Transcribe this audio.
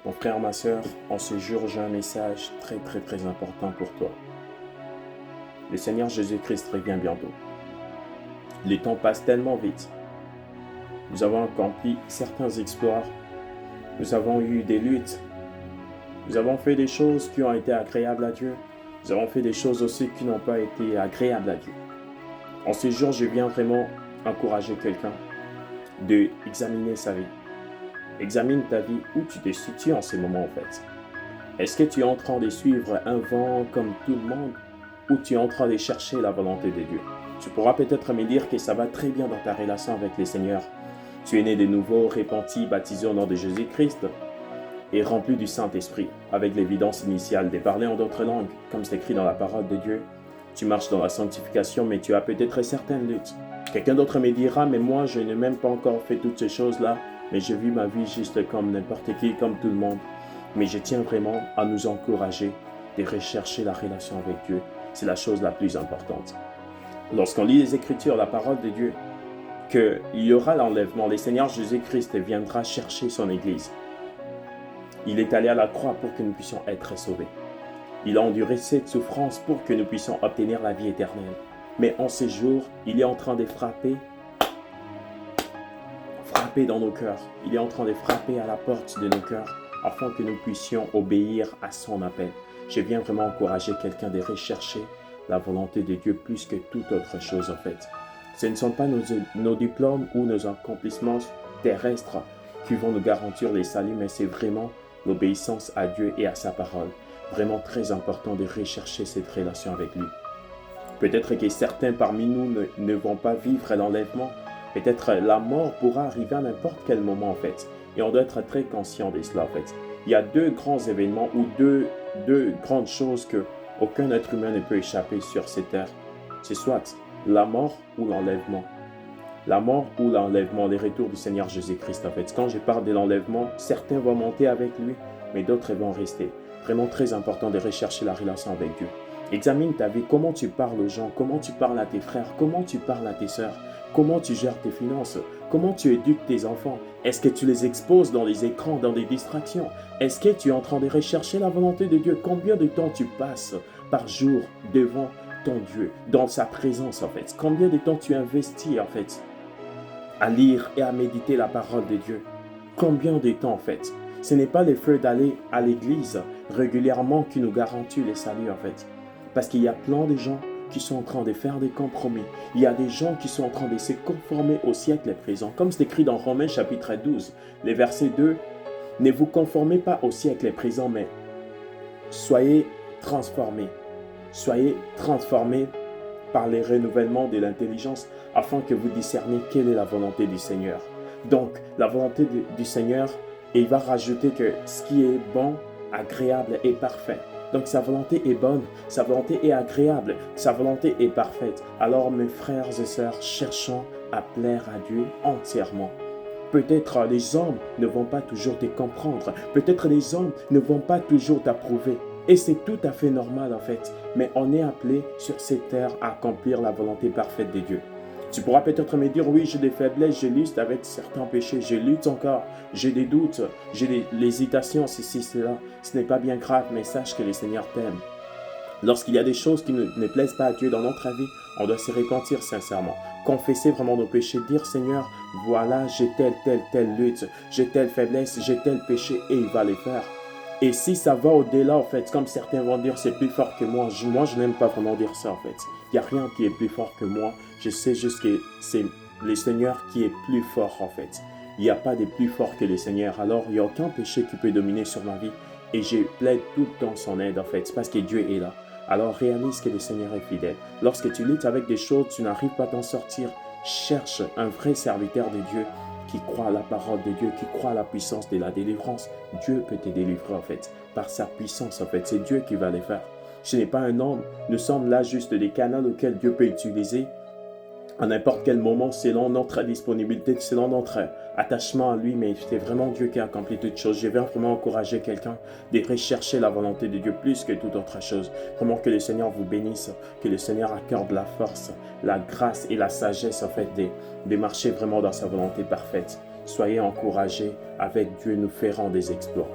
Mon frère, ma soeur, en ce jour, j'ai un message très important pour toi. Le Seigneur Jésus-Christ revient bientôt. Les temps passent tellement vite. Nous avons accompli certains exploits. Nous avons eu des luttes. Nous avons fait des choses qui ont été agréables à Dieu. Nous avons fait des choses aussi qui n'ont pas été agréables à Dieu. En ce jour, je viens vraiment encourager quelqu'un de examiner sa vie. Examine ta vie, où tu te situes en ce moment en fait. Est-ce que tu es en train de suivre un vent comme tout le monde ou tu es en train de chercher la volonté de Dieu? Tu pourras peut-être me dire que ça va très bien dans ta relation avec le Seigneur. Tu es né de nouveau, repenti, baptisé au nom de Jésus-Christ et rempli du Saint-Esprit, avec l'évidence initiale de parler en d'autres langues, comme c'est écrit dans la parole de Dieu. Tu marches dans la sanctification, mais tu as peut-être certaines luttes. Quelqu'un d'autre me dira, mais moi je n'ai même pas encore fait toutes ces choses-là, mais je vis ma vie juste comme n'importe qui, comme tout le monde. Mais je tiens vraiment à nous encourager de rechercher la relation avec Dieu. C'est la chose la plus importante. Lorsqu'on lit les Écritures, la parole de Dieu, qu'il y aura l'enlèvement, le Seigneur Jésus-Christ viendra chercher son Église. Il est allé à la croix pour que nous puissions être sauvés. Il a enduré cette souffrance pour que nous puissions obtenir la vie éternelle. Mais en ces jours, il est en train de frapper dans nos cœurs. Il est en train de frapper à la porte de nos cœurs afin que nous puissions obéir à son appel. Je viens vraiment encourager quelqu'un de rechercher la volonté de Dieu plus que toute autre chose en fait. Ce ne sont pas nos diplômes ou nos accomplissements terrestres qui vont nous garantir les saluts, mais c'est vraiment l'obéissance à Dieu et à sa parole. Vraiment très important de rechercher cette relation avec lui. Peut-être que certains parmi nous ne vont pas vivre l'enlèvement. Peut-être la mort pourra arriver à n'importe quel moment en fait. Et on doit être très conscient de cela en fait. Il y a deux grands événements ou deux grandes choses que aucun être humain ne peut échapper sur cette terre. C'est soit la mort ou l'enlèvement. La mort ou l'enlèvement, les retours du Seigneur Jésus-Christ en fait. Quand je parle de l'enlèvement, certains vont monter avec lui, mais d'autres vont rester. Vraiment très important de rechercher la relation avec Dieu. Examine ta vie, comment tu parles aux gens, comment tu parles à tes frères, comment tu parles à tes sœurs, comment tu gères tes finances, comment tu éduques tes enfants. Est-ce que tu les exposes dans les écrans, dans des distractions? Est-ce que tu es en train de rechercher la volonté de Dieu? Combien de temps tu passes par jour devant ton Dieu, dans sa présence en fait? Combien de temps tu investis en fait à lire et à méditer la parole de Dieu? Combien de temps en fait? Ce n'est pas le fait d'aller à l'église régulièrement qui nous garantit le salut en fait. Parce qu'il y a plein de gens qui sont en train de faire des compromis. Il y a des gens qui sont en train de se conformer au siècle présent. Comme c'est écrit dans Romains chapitre 12, les versets 2. Ne vous conformez pas au siècle présent, mais soyez transformés. Soyez transformés par les renouvellements de l'intelligence afin que vous discerniez quelle est la volonté du Seigneur. Donc, la volonté du Seigneur, et il va rajouter que ce qui est bon, agréable et parfait. Donc sa volonté est bonne, sa volonté est agréable, sa volonté est parfaite. Alors mes frères et sœurs, cherchons à plaire à Dieu entièrement. Peut-être les hommes ne vont pas toujours te comprendre, peut-être les hommes ne vont pas toujours t'approuver. Et c'est tout à fait normal en fait, mais on est appelé sur cette terre à accomplir la volonté parfaite de Dieu. Tu pourras peut-être me dire, oui, j'ai des faiblesses, je lutte avec certains péchés, je lutte encore, j'ai des doutes, j'ai des hésitations, ceci, cela. Ce n'est pas bien grave, mais sache que le Seigneur t'aime. Lorsqu'il y a des choses qui ne plaisent pas à Dieu dans notre vie, on doit se repentir sincèrement. Confesser vraiment nos péchés, dire, Seigneur, voilà, j'ai telle lutte, j'ai telle faiblesse, j'ai tel péché, et il va les faire. Et si ça va au-delà, en fait, comme certains vont dire, c'est plus fort que moi. Moi, je n'aime pas vraiment dire ça, en fait. Il n'y a rien qui est plus fort que moi. Je sais juste que c'est le Seigneur qui est plus fort, en fait. Il n'y a pas de plus fort que le Seigneur. Alors, il n'y a aucun péché qui peut dominer sur ma vie. Et je plaide tout le temps son aide, en fait, parce que Dieu est là. Alors, réalise que le Seigneur est fidèle. Lorsque tu luttes avec des choses, tu n'arrives pas à t'en sortir. Cherche un vrai serviteur de Dieu qui croit à la parole de Dieu, qui croit à la puissance de la délivrance. Dieu peut te délivrer en fait, par sa puissance en fait. C'est Dieu qui va les faire. Ce n'est pas un homme. Nous sommes là juste des canaux auxquels Dieu peut utiliser à n'importe quel moment selon notre disponibilité, selon notre attachement à lui, mais c'est vraiment Dieu qui a accompli toutes choses. Je viens vraiment encourager quelqu'un de rechercher la volonté de Dieu plus que toute autre chose. Vraiment que le Seigneur vous bénisse, que le Seigneur accorde la force, la grâce et la sagesse en fait de marcher vraiment dans sa volonté parfaite. Soyez encouragés, avec Dieu nous ferons des exploits.